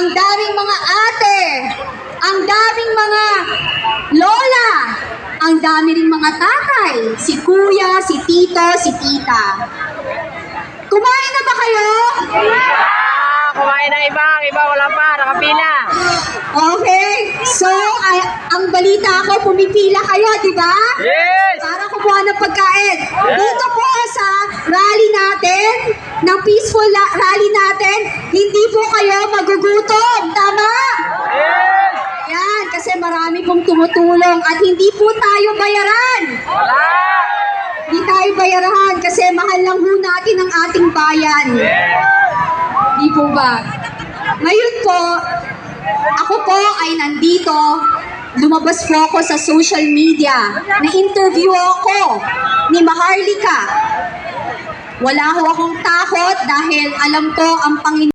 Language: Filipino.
ang daming mga ate, ang daming mga lola, ang dami ring mga tatay, si kuya, si tito, si tita. Kumain na ba kayo? Kumain na iba wala pa, nakapila. Okay, so ang balita ko, pumipila kayo, di ba? Yes! Para kumuha ng pagkain. Dito po sa rally natin, ng peaceful rally natin, hindi po kayo magugutom, tama? Yes! Yan, kasi marami pong tumutulong at hindi po tayo bayaran. Wala! Hindi tayo bayaran kasi mahal lang po natin ang ating bayan. Di po ba? Ngayon po, ako po ay nandito, lumabas po ako sa social media, na-interview ako ni Maharlika. Wala ho akong takot dahil alam ko ang Panginoon